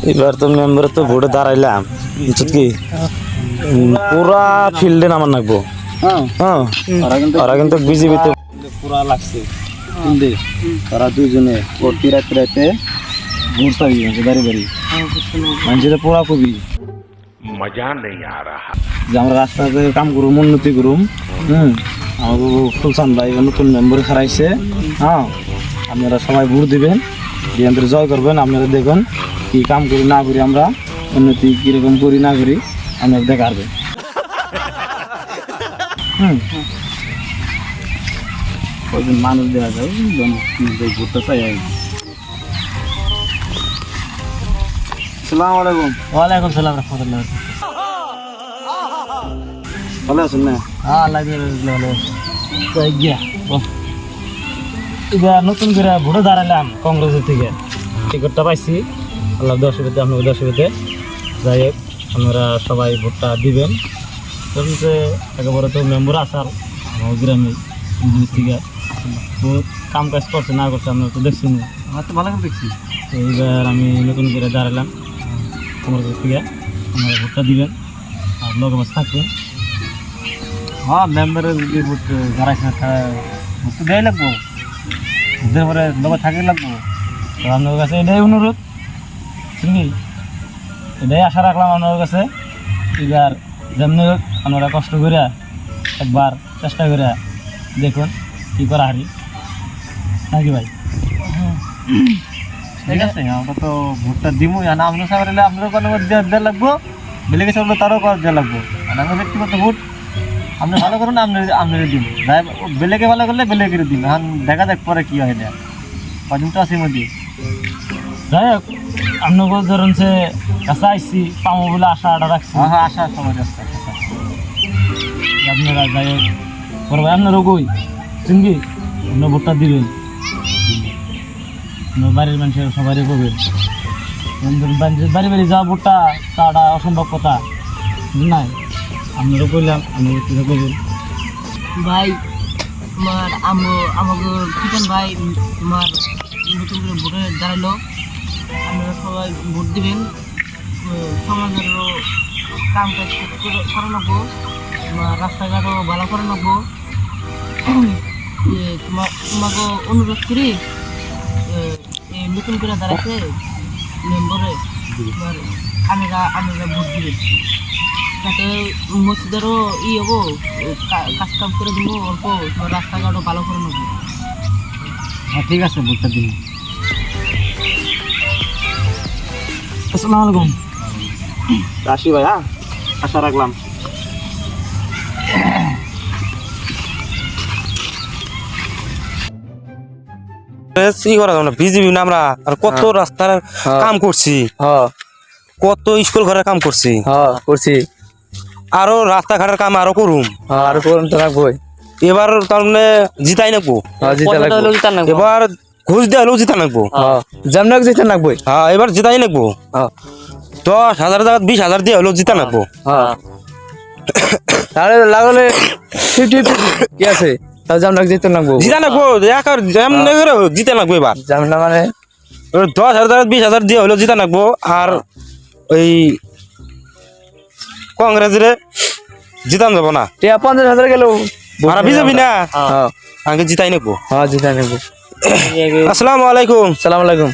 এবার তো মেম্বার তো ভোটে দাঁড়াইলাম কি পুরা ফিল্ডে নামান লাগবো। হ্যাঁ ওরা কিন্তু বিজেপিতে পুরা লাগছে ফিল্ডে। ওরা দুইজনে প্রতি রাতে রাতে ভোট চাবি বাড়ি বাড়ি মানুষের পুরা কবি মজা নেই যে আমরা রাস্তাতে কাম করুম উন্নতি করুম। আমাকে ফুলসান ভাই নতুন মেম্বার খারাইছে। হ্যাঁ আপনারা সবাই ভোট দিবেন, দিয়ে জয় করবেন। আপনারা দেখুন কি কাম করি না করি, আমরা উন্নতি কিরকম করি না করি আপনারা দেখাবেন। কয়েকজন মানুষ দেওয়া যায় ভোটটা চাই। আসসালামু আলাইকুম। ওয়ালাইকুম সালাম রাহমাতুল্লাহ। ভালো আছেন না? হ্যাঁ এবার নতুন করে ভোটে দাঁড়ালাম কংগ্রেসের থেকে, টিকিটটা পাইছি। আল্লাহ দর্শকতে আপনাকে দর্শকতে যাই হোক আপনারা সবাই ভোটটা দিবেন। একেবারে তো মেম্বার আসার আমার গ্রামে থেকে বহুত কাম কাজ করছে না করছে আপনারা তো দেখছেন। আমার তো ভালো করে দেখছি। তো এইবার আমি নতুন করে দাঁড়ালাম কংগ্রেসের থেকে, আপনারা ভোটটা দিবেন আর লোক বাস থাকবেন। হ্যাঁ মেম্বারের যদি ভোট দাঁড়াইছে ভোট তো দেওয়াই লাগবো, ভোটের পরে লোক থাকতে লাগবো। তো আপনার কাছে এটাই অনুরোধ, শুনি এটাই আশা রাখলাম আপনার কাছে। এবার যেমনি হোক আপনারা কষ্ট করে একবার চেষ্টা করে দেখুন কী করা হারি নাকি ভাই। ঠিক আছে আমরা তো ভোটটা দিব, আপনার সামনে আপনারও কোনো দেওয়া লাগবো, বেলেগে সামনে তারও দেওয়া লাগবো। আর আমরা ব্যক্তিগত ভোট আপনি ভালো করুন, আপনার দিব, বেলেগে ভালো করলে বেলেগে দিন। এখন দেখা যাক পরে কী হয়, দেখ কদিন তো আছে মধ্যে। যাই হোক আপনাকে ধরুন সে কাছে আসছি পামো বলে আশা আটা রাখছি। হ্যাঁ আশা সবাই রাস্তা আপনারা যাই হোক করবো। আপনারও কই চিনবি আপনার ভোটটা দিবেন, আপনার বাড়ির মানুষের সবারই করবেন। বাড়ি বাড়ি যাওয়া ভোটটা তাটা অসম্ভব কথা নাই, আপনারও করলাম আপনার করবেন। ভাই তোমার আমাকে কিষান ভাই তোমার নতুন করে ভোটে দাঁড়ালো, আপনারা সবাই ভোট দিবেন। সমাজেরও কাম কাজ করে নেবো, তোমার রাস্তাঘাটও ভালো করে নেবো। তোমাকে অনুরোধ করি নতুন করে দাঁড়াচ্ছে মেম্বরে তোমার আপনারা ভোট দিবেন, তাতে মসজিদেরও হবো, কাজ কাম করে দেবো অল্প, তোমার রাস্তাঘাটও ভালো করে নেবো। হ্যাঁ ঠিক আছে ভোটটা দিন। আসসালামু আলাইকুম। আসি ভাই, হ্যাঁ আশা রাখলাম। কি করা যাবে না, বিজেপি না আমরা আর কত রাস্তার কাম করছি, কত স্কুল ঘরের কাম করছি, আরো রাস্তাঘাটের কাম আরো করুম, আরো করুন তো রাখবই। এবার তার মানে জিতাই নাকবো, এবার ঘুষ দিয়ে হলেও জিতা নাকবো, যেমন জিতা নাকবো। হ্যাঁ এবার জিতাই নাকবো, 10,000 জায়গা 20,000 দিয়ে হলেও জিতা নাকবো। তাহলে লাগলে কি আছে, জিতে নাকবো, জিতা নাকবো, জিতে নাকবো। এবার জামনা মানে 10,000 20,000 দিয়ে হলেও জিতা নাকবো। আর ওই কংগ্রেসের জিতান যাবো না, 50,000 গেলেও বিজেপি না আগে জিতাই নেবো। হ্যাঁ জিতাই নেবো। আসসালামু আলাইকুম। সালাম আলাইকুম।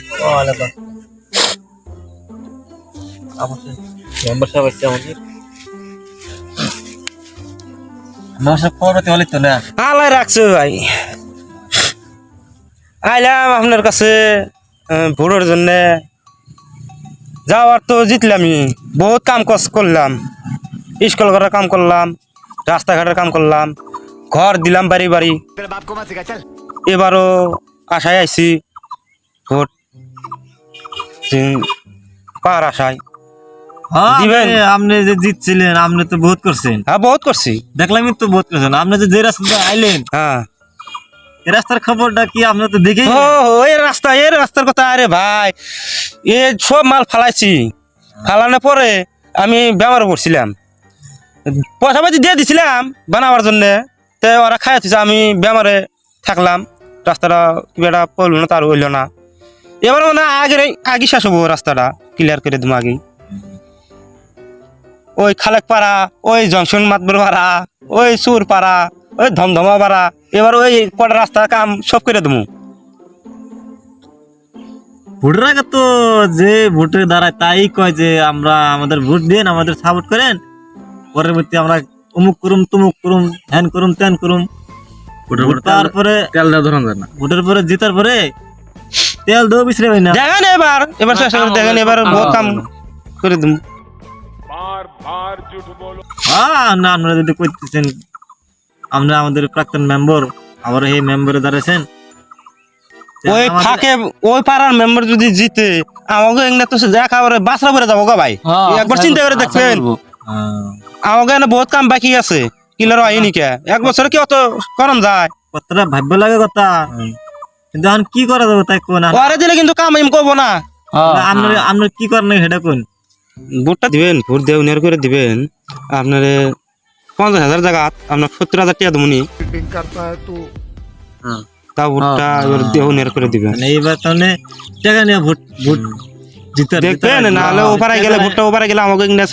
আল্লাহ রাখছে ভাই, আইলাম আপনার কাছে ভোটের জন্য। যাওয়ার তো জিতলামই, বহুত কাম কাজ করলাম, স্কুল ঘরের কাম করলাম, রাস্তাঘাটের কাম করলাম, ঘর দিলাম বাড়ি বাড়ি। এবারও আশায় আইছি ভোট পাওয়ার আশায়। দিবেন? আপনি যে জিতছিলেন আপনি তো বহুত করছেন। হ্যাঁ বহুত করছি, দেখলাম তো বহুত করছেন। আপনি যে রাস্তা আইলেন, হ্যাঁ এই রাস্তার খবরটা কি আপনি তো দেখেই? এই রাস্তার কথা, আরে ভাই এ সব মাল ফালাইছি, ফালানোর পরে আমি বেমার পড়ছিলাম, পয়সা পাতি দিয়ে দিছিলাম বানাবার জন্য, তো ওরা খাইতেছে, আমি বেমারে থাকলাম, রাস্তাটা কি একটা পড়লো না, তার হইল না। এবার মানে আগে শেষ হবো রাস্তাটা ক্লিয়ার করে দেবো আগে ওই খালেক পাড়া ওই জংশন মাতবর পাড়া ওই সুর পাড়া ওই ধমধমা পাড়া এবার ওই কটা রাস্তা কাম সব করে দেবো ভোটের আগে তো যে ভোটের দ্বারা তাই কয় যে আমরা আমাদের ভোট দেন আমাদের সাপোর্ট করেন পরবর্তী আমরা অমুক করুম তুমুক করুম হ্যান করুম ত্যান করুম তারপরে তেলটা ধরন যায় না ভোটের পরে জিতার পরে তেল দেবো বিছড়ে ভাই না দেখেন এবার চেষ্টা করে দেখেন এবার বহুত কাম করে দেবো না আপনারা যদি করতেছেন আমরা আমাদের প্রাক্তন মেম্বার আবার এই মেম্বারে দাঁড়াইছেন ওই ফাঁকে ওই পাড়ার মেম্বার যদি জিতে আমাকে এখানে তো দেখা বাসরা করে যাবো গা ভাই একবার চিন্তা করে দেখবেন আমাকে এখানে বহুত কাম বাকি আছে কিলার হয়নি কে এক বছরে কি অত করম যায় কথাটা ভাববে লাগে কথা কিন্তু এখন কি করা যাবে তাই কোন ওরে দিলে কিন্তু কাম আমি করবো না আপনার কি করেন সেটা কোন ভোটটা দিবেন ভোট দিয়ে উনিয়ার করে দিবেন আপনার 50,000 জায়গা আপনার 70,000 টাকা দেবনি তা ভোটটা এবার দিয়ে উনিয়ার করে দিবেন মানে এইবার তাহলে টাকা নিয়ে ভোট ভোট জিতার দেখবেন নাহলে ওপারে গেলে ভোটটা ওপারে গেলে আমাকে এখানে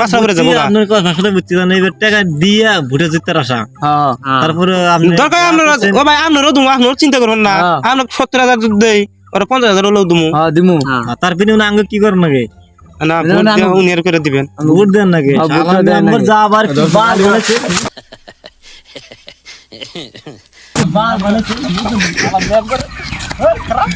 বাসা করে যাবো গা। আপনার ভাষাটা বুঝছি না এবার টাকা দিয়া ভোটে জিতার আশা তারপরে আপনি দরকার আপনারা ও ভাই আপনারও দুমু আপনার চিন্তা করুন না আপনার 70,000 যদি দেই ওরা 50,000 হলেও দুমু তার বিনিময়ে আঙ্গ কি করেন নাকি না ভোট দিয়ে উনিয়ার করে দিবেন ভোট দেন নাকি আমার মেম্বার যা আবার কি বার বলেছে বার বলেছে আমার মেম্বার খারাপ